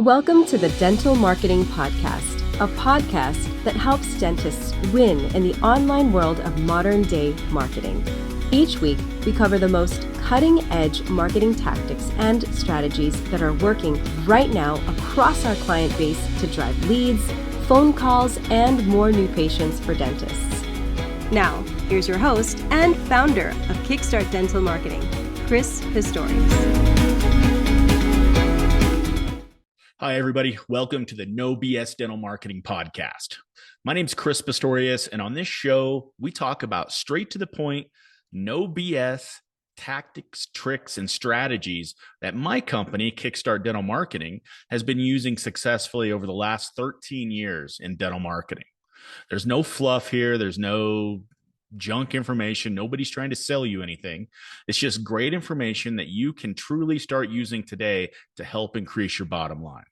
Welcome to the Dental Marketing Podcast, a podcast that helps dentists win in the online world of modern-day marketing. Each week, we cover the most cutting-edge marketing tactics and strategies that are working right now across our client base to drive leads, phone calls, and more new patients for dentists. Now, here's your host and founder of Kickstart Dental Marketing, Chris Pistorius. Hi, everybody. Welcome to the No BS Dental Marketing Podcast. My name's Chris Pistorius, and on this show, we talk about straight to the point, no BS tactics, tricks, and strategies that my company, Kickstart Dental Marketing, has been using successfully over the last 13 years in dental marketing. There's no fluff here. There's no junk information. Nobody's trying to sell you anything. It's just great information that you can truly start using today to help increase your bottom line.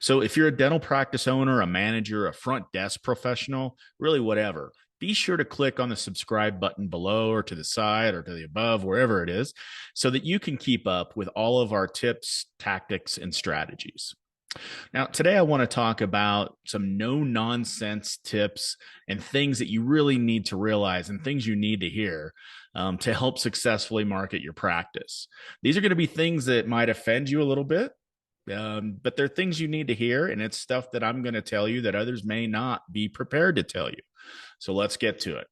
So if you're a dental practice owner, a manager, a front desk professional, really whatever, be sure to click on the subscribe button below or to the side or to the above, wherever it is, so that you can keep up with all of our tips, tactics, and strategies. Now, today I want to talk about some no-nonsense tips and things that you really need to realize and things you need to hear to help successfully market your practice. These are going to be things that might offend you a little bit, but they're things you need to hear, and it's stuff that I'm going to tell you that others may not be prepared to tell you. So let's get to it.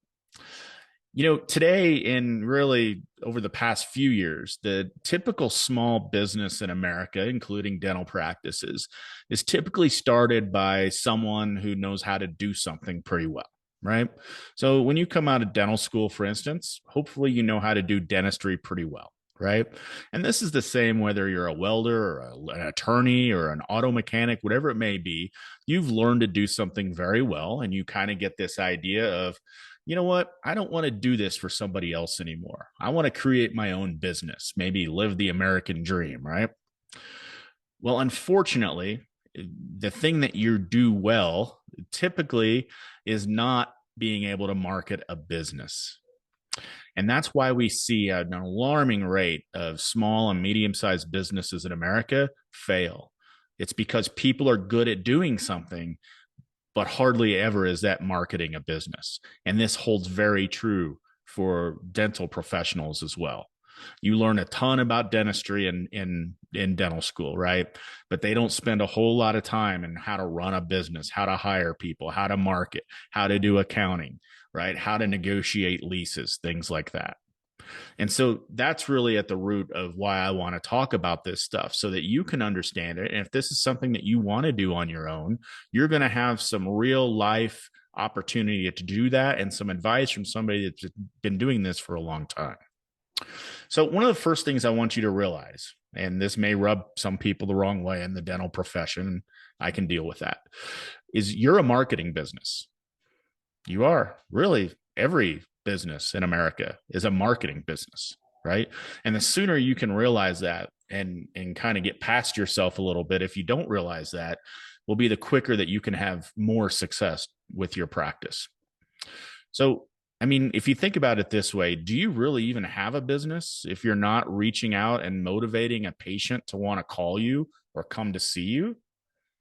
You know, today and really over the past few years, the typical small business in America, including dental practices, is typically started by someone who knows how to do something pretty well, right? So when you come out of dental school, for instance, hopefully you know how to do dentistry pretty well, right? And this is the same whether you're a welder or an attorney or an auto mechanic, whatever it may be. You've learned to do something very well, and you kind of get this idea of, you know what? I don't want to do this for somebody else anymore. I want to create my own business, maybe live the American dream, right? Well, unfortunately, the thing that you do well typically is not being able to market a business. And that's why we see an alarming rate of small and medium-sized businesses in America fail. It's because people are good at doing something, but hardly ever is that marketing a business. And this holds very true for dental professionals as well. You learn a ton about dentistry in dental school, right? But they don't spend a whole lot of time in how to run a business, how to hire people, how to market, how to do accounting, right? How to negotiate leases, things like that. And so that's really at the root of why I want to talk about this stuff so that you can understand it. And if this is something that you want to do on your own, you're going to have some real life opportunity to do that and some advice from somebody that's been doing this for a long time. So one of the first things I want you to realize, and this may rub some people the wrong way in the dental profession, I can deal with that, is you're a marketing business. You are. Really, every business in America is a marketing business, right? And the sooner you can realize that and kind of get past yourself a little bit, if you don't realize that, will be the quicker that you can have more success with your practice. So, I mean, if you think about it this way, do you really even have a business if you're not reaching out and motivating a patient to want to call you or come to see you?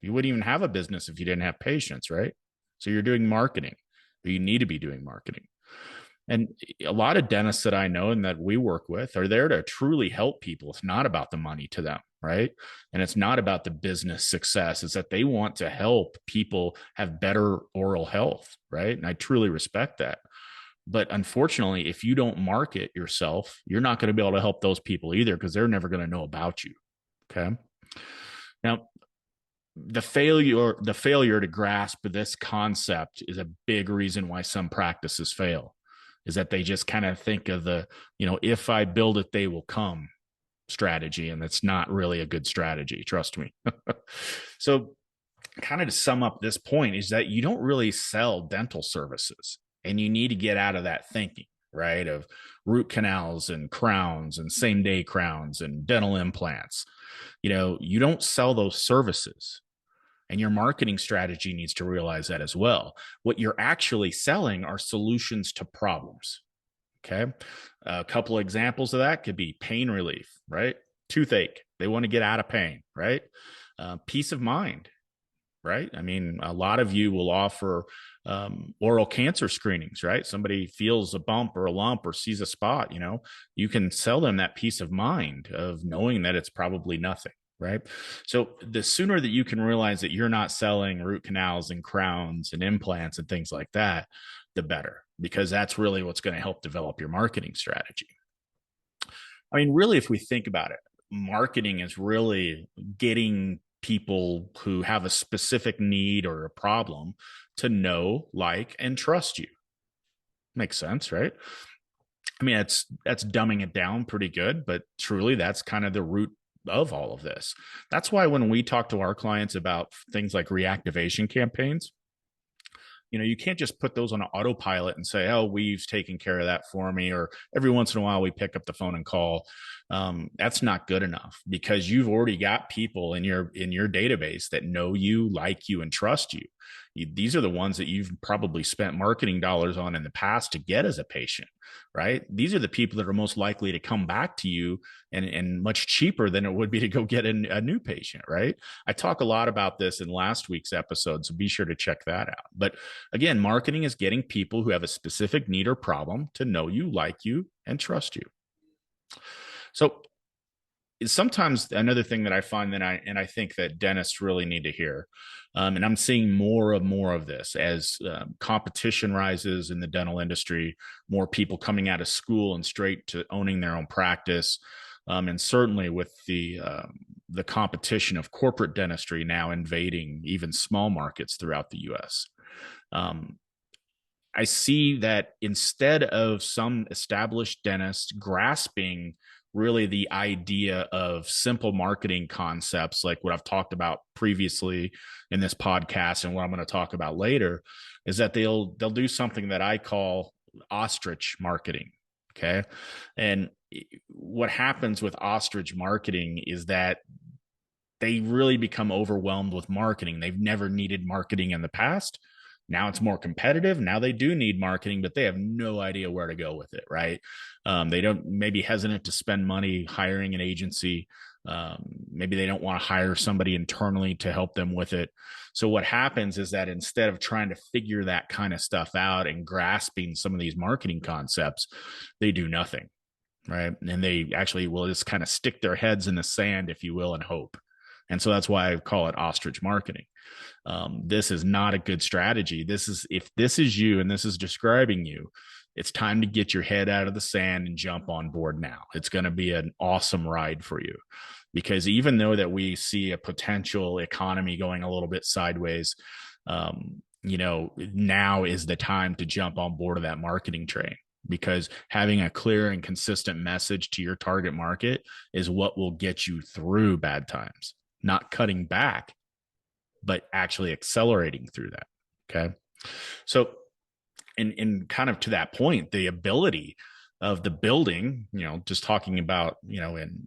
You wouldn't even have a business if you didn't have patients, right? So you're doing marketing, but you need to be doing marketing. And a lot of dentists that I know and that we work with are there to truly help people. It's not about the money to them, right? And it's not about the business success. It's that they want to help people have better oral health, right? And I truly respect that. But unfortunately, if you don't market yourself, you're not going to be able to help those people either because they're never going to know about you, okay? Now, the failure to grasp this concept is a big reason why some practices fail. Is that they just kind of think of the, if I build it, they will come strategy. And that's not really a good strategy. Trust me. So kind of to sum up this point is that you don't really sell dental services and you need to get out of that thinking, right? Of root canals and crowns and same day crowns and dental implants. You don't sell those services. And your marketing strategy needs to realize that as well. What you're actually selling are solutions to problems. Okay. A couple of examples of that could be pain relief, right? Toothache. They want to get out of pain, right? peace of mind, right? I mean, a lot of you will offer oral cancer screenings, right? Somebody feels a bump or a lump or sees a spot, you can sell them that peace of mind of knowing that it's probably nothing, right? So the sooner that you can realize that you're not selling root canals and crowns and implants and things like that, the better, because that's really what's going to help develop your marketing strategy. I mean, really, if we think about it, marketing is really getting people who have a specific need or a problem to know, like, and trust you. Makes sense, right? I mean, that's dumbing it down pretty good, but truly that's kind of the root of all of this. That's why when we talk to our clients about things like reactivation campaigns, you can't just put those on an autopilot and say, oh, we've taken care of that for me, or every once in a while we pick up the phone and call. That's not good enough, because you've already got people in your database that know you, like you, and trust you. These are the ones that you've probably spent marketing dollars on in the past to get as a patient, right? These are the people that are most likely to come back to you, and much cheaper than it would be to go get a new patient, right? I talk a lot about this in last week's episode, so be sure to check that out. But again, marketing is getting people who have a specific need or problem to know you, like you, and trust you. So sometimes another thing that I find that I think that dentists really need to hear, and I'm seeing more of this as competition rises in the dental industry, more people coming out of school and straight to owning their own practice, and certainly with the competition of corporate dentistry now invading even small markets throughout the U.S. I see that instead of some established dentists grasping really the idea of simple marketing concepts like what I've talked about previously in this podcast and what I'm going to talk about later, is that they'll do something that I call ostrich marketing. Okay. And what happens with ostrich marketing is that they really become overwhelmed with marketing. They've never needed marketing in the past. Now it's more competitive. Now they do need marketing, but they have no idea where to go with it, right? They don't, maybe hesitant to spend money hiring an agency. Maybe they don't want to hire somebody internally to help them with it. So what happens is that instead of trying to figure that kind of stuff out and grasping some of these marketing concepts, they do nothing, right? And they actually will just kind of stick their heads in the sand, if you will, and hope. And so that's why I call it ostrich marketing. This is not a good strategy. If this is you and this is describing you, it's time to get your head out of the sand and jump on board now. It's going to be an awesome ride for you, because even though that we see a potential economy going a little bit sideways, now is the time to jump on board of that marketing train, because having a clear and consistent message to your target market is what will get you through bad times. Not cutting back, but actually accelerating through that. Okay. So in kind of to that point, the ability of the building, just talking about, in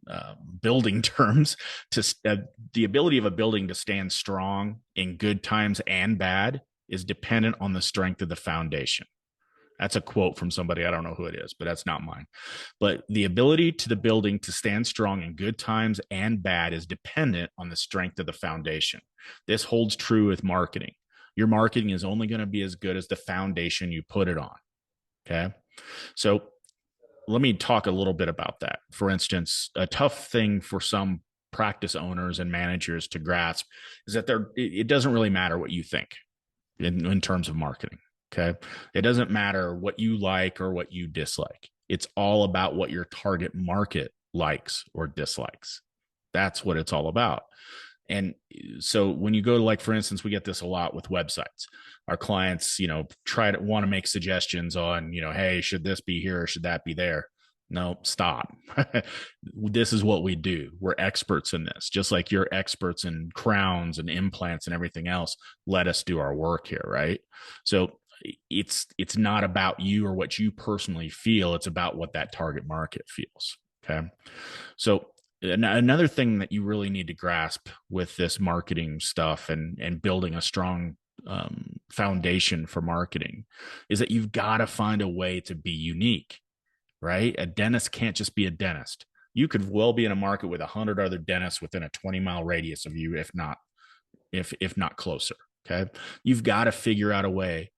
building terms, the ability of a building to stand strong in good times and bad is dependent on the strength of the foundation. That's a quote from somebody. I don't know who it is, but that's not mine. But the ability to the building to stand strong in good times and bad is dependent on the strength of the foundation. This holds true with marketing. Your marketing is only going to be as good as the foundation you put it on. Okay. So let me talk a little bit about that. For instance, a tough thing for some practice owners and managers to grasp is that it doesn't really matter what you think in terms of marketing. Okay. It doesn't matter what you like or what you dislike. It's all about what your target market likes or dislikes. That's what it's all about. And so when you go to, like, for instance, we get this a lot with websites. Our clients, want to make suggestions on, hey, should this be here or should that be there? No, stop. This is what we do. We're experts in this, just like you're experts in crowns and implants and everything else. Let us do our work here, right? So it's not about you or what you personally feel. It's about what that target market feels. Okay. So another thing that you really need to grasp with this marketing stuff and building a strong foundation for marketing is that you've got to find a way to be unique, right? A dentist can't just be a dentist. you could well be in a market with 100 other dentists within a 20-mile radius of you, if not closer. Okay. You've got to figure out a way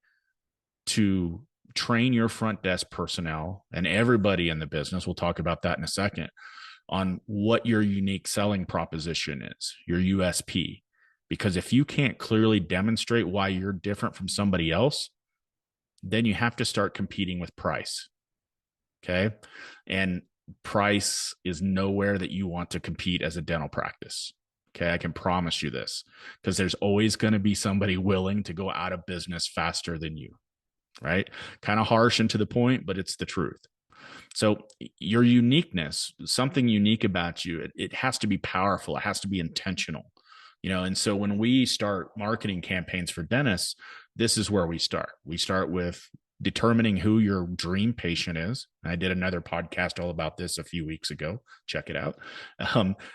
to train your front desk personnel and everybody in the business. We'll talk about that in a second, on what your unique selling proposition is, your USP. Because if you can't clearly demonstrate why you're different from somebody else, then you have to start competing with price. Okay. And price is nowhere that you want to compete as a dental practice. Okay. I can promise you this, because there's always going to be somebody willing to go out of business faster than you, right? Kind of harsh and to the point, but it's the truth. So your uniqueness, something unique about you, it has to be powerful. It has to be intentional, and so when we start marketing campaigns for dentists, this is where we start. We start with determining who your dream patient is. I did another podcast all about this a few weeks ago. Check it out.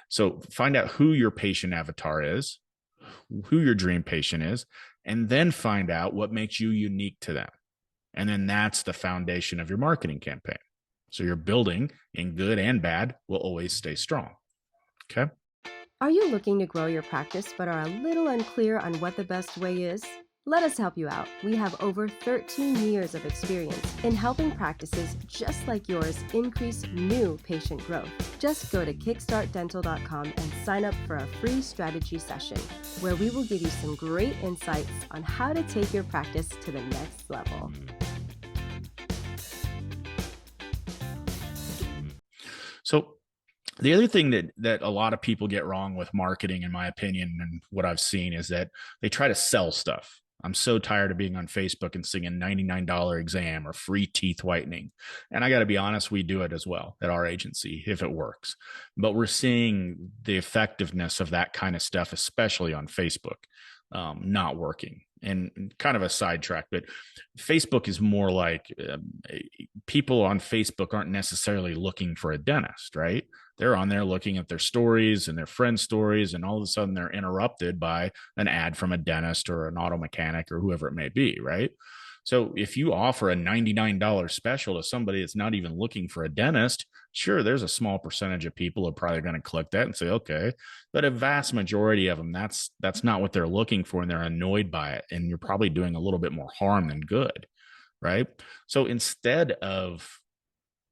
So find out who your patient avatar is, who your dream patient is, and then find out what makes you unique to them. And then that's the foundation of your marketing campaign. So your building, in good and bad, will always stay strong. Okay. Are you looking to grow your practice but are a little unclear on what the best way is? Let us help you out. We have over 13 years of experience in helping practices just like yours increase new patient growth. Just go to kickstartdental.com and sign up for a free strategy session where we will give you some great insights on how to take your practice to the next level. So the other thing that a lot of people get wrong with marketing, in my opinion, and what I've seen, is that they try to sell stuff. I'm so tired of being on Facebook and seeing a $99 exam or free teeth whitening. And I got to be honest, we do it as well at our agency if it works. But we're seeing the effectiveness of that kind of stuff, especially on Facebook, not working. And kind of a sidetrack, but Facebook is more like people on Facebook aren't necessarily looking for a dentist, right? They're on there looking at their stories and their friends' stories, and all of a sudden they're interrupted by an ad from a dentist or an auto mechanic or whoever it may be, right? So if you offer a $99 special to somebody that's not even looking for a dentist, sure, there's a small percentage of people who are probably going to click that and say, okay, but a vast majority of them, that's not what they're looking for, and they're annoyed by it. And you're probably doing a little bit more harm than good, right? So instead of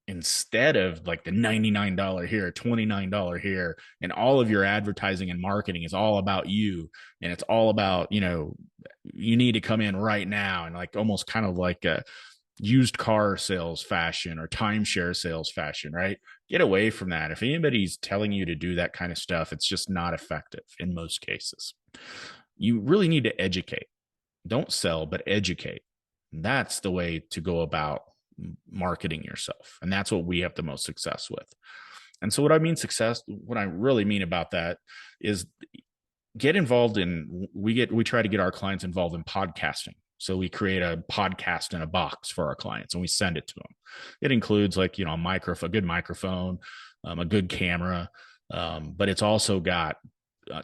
like the $99 here, $29 here, and all of your advertising and marketing is all about you, and it's all about, you need to come in right now, and like almost kind of like a used car sales fashion or timeshare sales fashion, right? Get away from that. If anybody's telling you to do that kind of stuff, it's just not effective in most cases. You really need to educate. Don't sell, but educate. That's the way to go about marketing yourself. And that's what we have the most success with. And so what I really mean about that is get involved in, we try to get our clients involved in podcasting. So we create a podcast in a box for our clients and we send it to them. It includes a good microphone, a good camera, but it's also got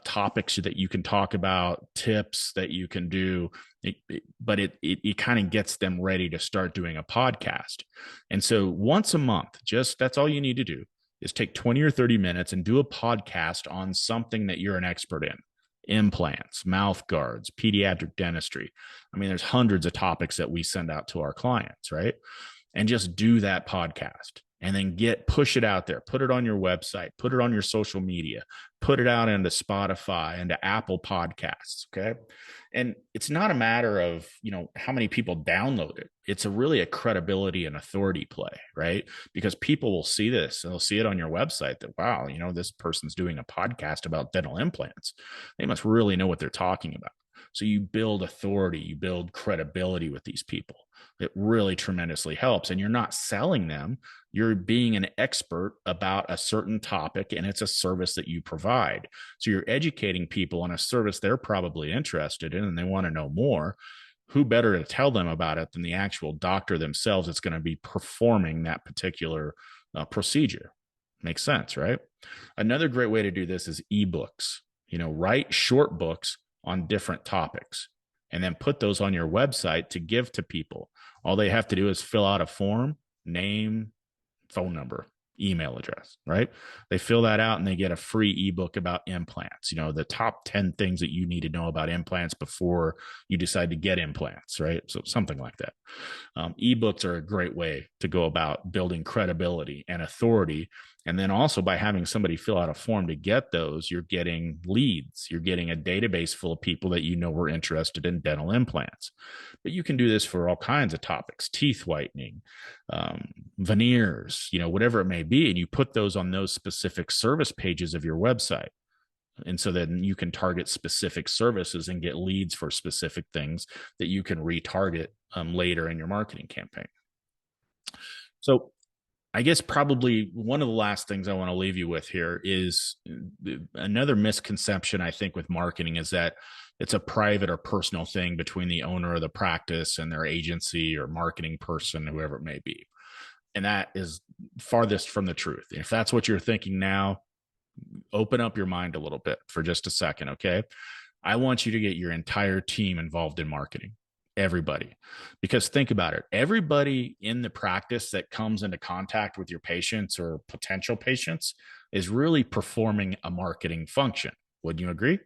topics that you can talk about, tips that you can do, but it kind of gets them ready to start doing a podcast. And so once a month, that's all you need to do is take 20 or 30 minutes and do a podcast on something that you're an expert in. Implants, mouth guards, pediatric dentistry. I mean, there's hundreds of topics that we send out to our clients, right? And just do that podcast and then push it out there, put it on your website, put it on your social media, put it out into Spotify, into Apple Podcasts. Okay. And it's not a matter of, how many people download it. It's really a credibility and authority play, right? Because people will see this and they'll see it on your website that, wow, this person's doing a podcast about dental implants. They must really know what they're talking about. So you build authority, you build credibility with these people. It really tremendously helps. And you're not selling them. You're being an expert about a certain topic, and it's a service that you provide. So you're educating people on a service they're probably interested in and they want to know more. Who better to tell them about it than the actual doctor themselves that's going to be performing that particular procedure? Makes sense, right? Another great way to do this is ebooks. Write short books on different topics and then put those on your website to give to people. All they have to do is fill out a form, name, phone number. email address, right? They fill that out and they get a free ebook about implants, the top 10 things that you need to know about implants before you decide to get implants, right? So something like that. Ebooks are a great way to go about building credibility and authority. And then also by having somebody fill out a form to get those, you're getting leads. You're getting a database full of people that were interested in dental implants. But you can do this for all kinds of topics: teeth whitening, veneers, whatever it may be. And you put those on those specific service pages of your website. And so then you can target specific services and get leads for specific things that you can retarget later in your marketing campaign. So I guess probably one of the last things I want to leave you with here is another misconception, I think, with marketing is that it's a private or personal thing between the owner of the practice and their agency or marketing person, whoever it may be. And that is farthest from the truth. If that's what you're thinking now, open up your mind a little bit for just a second, okay? I want you to get your entire team involved in marketing. Everybody. Because think about it. Everybody in the practice that comes into contact with your patients or potential patients is really performing a marketing function. Wouldn't you agree?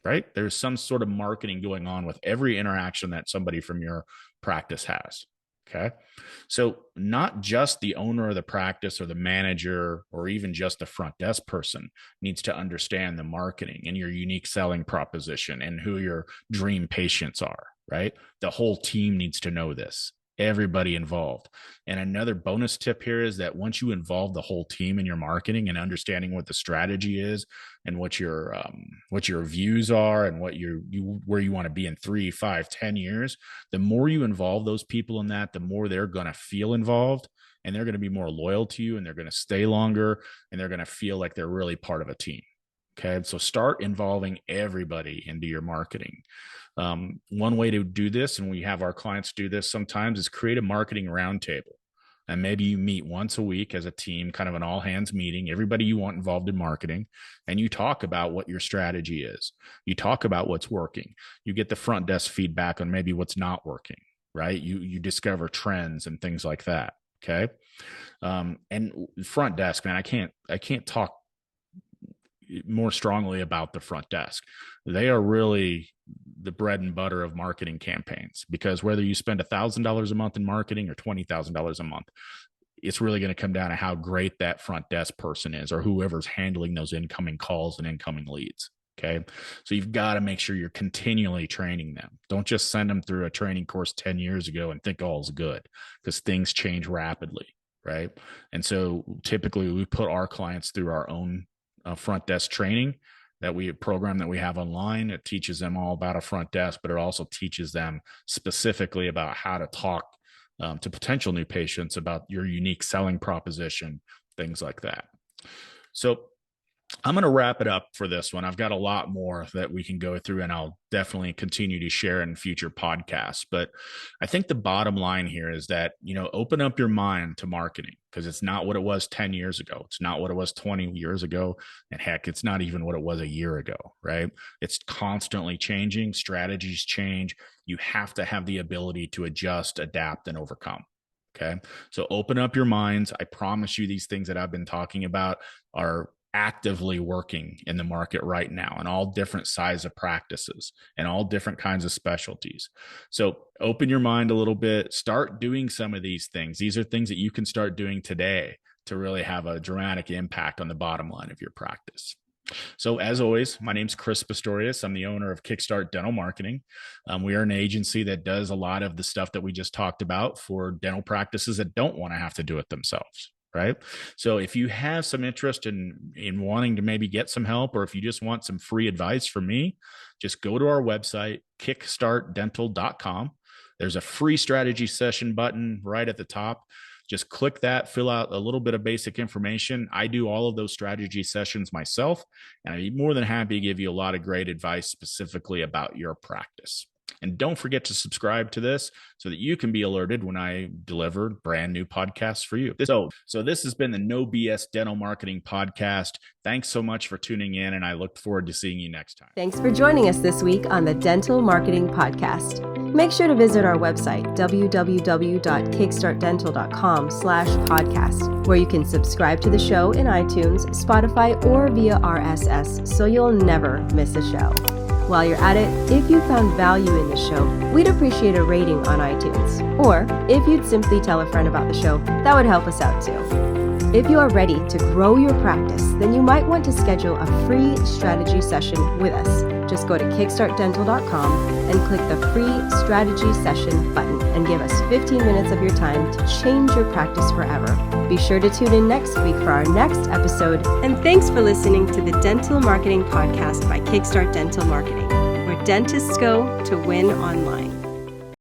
Right? There's some sort of marketing going on with every interaction that somebody from your practice has. Okay. So not just the owner of the practice or the manager or even just the front desk person needs to understand the marketing and your unique selling proposition and who your dream patients are, right? The whole team needs to know this, everybody involved. And another bonus tip here is that once you involve the whole team in your marketing and understanding what the strategy is and what your views are and what where you want to be in 3, 5, 10 years, the more you involve those people in that, the more they're going to feel involved and they're going to be more loyal to you and they're going to stay longer and they're going to feel like they're really part of a team. Okay. So start involving everybody into your marketing. One way to do this, and we have our clients do this sometimes, is create a marketing roundtable. And maybe you meet once a week as a team, kind of an all hands meeting, everybody you want involved in marketing, and you talk about what your strategy is. You talk about what's working. You get the front desk feedback on maybe what's not working, right? You discover trends and things like that. Okay. And front desk, man, I can't talk more strongly about the front desk. They are really the bread and butter of marketing campaigns, because whether you spend $1,000 a month in marketing or $20,000 a month, it's really going to come down to how great that front desk person is or whoever's handling those incoming calls and incoming leads. Okay. So you've got to make sure you're continually training them. Don't just send them through a training course 10 years ago and think all's good, because things change rapidly. Right. And so typically we put our clients through our own front desk training program that we have online. It teaches them all about a front desk, but it also teaches them specifically about how to talk to potential new patients about your unique selling proposition, things like that. So I'm going to wrap it up for this one. I've got a lot more that we can go through, and I'll definitely continue to share in future podcasts. But I think the bottom line here is that, open up your mind to marketing, because it's not what it was 10 years ago. It's not what it was 20 years ago. And heck, it's not even what it was a year ago, right? It's constantly changing. Strategies change. You have to have the ability to adjust, adapt, and overcome. Okay. So open up your minds. I promise you, these things that I've been talking about are actively working in the market right now, and all different size of practices and all different kinds of specialties. So open your mind a little bit, start doing some of these things. These are things that you can start doing today to really have a dramatic impact on the bottom line of your practice. So as always, my name's Chris Pistorius. I'm the owner of Kickstart Dental Marketing. We are an agency that does a lot of the stuff that we just talked about for dental practices that don't want to have to do it themselves. Right. So if you have some interest in wanting to maybe get some help, or if you just want some free advice from me, just go to our website, kickstartdental.com. There's a free strategy session button right at the top. Just click that, fill out a little bit of basic information. I do all of those strategy sessions myself, and I'd be more than happy to give you a lot of great advice specifically about your practice. And don't forget to subscribe to this so that you can be alerted when I deliver brand new podcasts for you. So this has been the No BS Dental Marketing Podcast. Thanks so much for tuning in, and I look forward to seeing you next time. Thanks for joining us this week on the Dental Marketing Podcast. Make sure to visit our website, www.kickstartdental.com/podcast, where you can subscribe to the show in iTunes, Spotify, or via RSS, so you'll never miss a show. While you're at it, if you found value in the show, we'd appreciate a rating on iTunes. Or if you'd simply tell a friend about the show, that would help us out too. If you are ready to grow your practice, then you might want to schedule a free strategy session with us. Just go to kickstartdental.com and click the free strategy session button and give us 15 minutes of your time to change your practice forever. Be sure to tune in next week for our next episode. And thanks for listening to the Dental Marketing Podcast by Kickstart Dental Marketing, where dentists go to win online.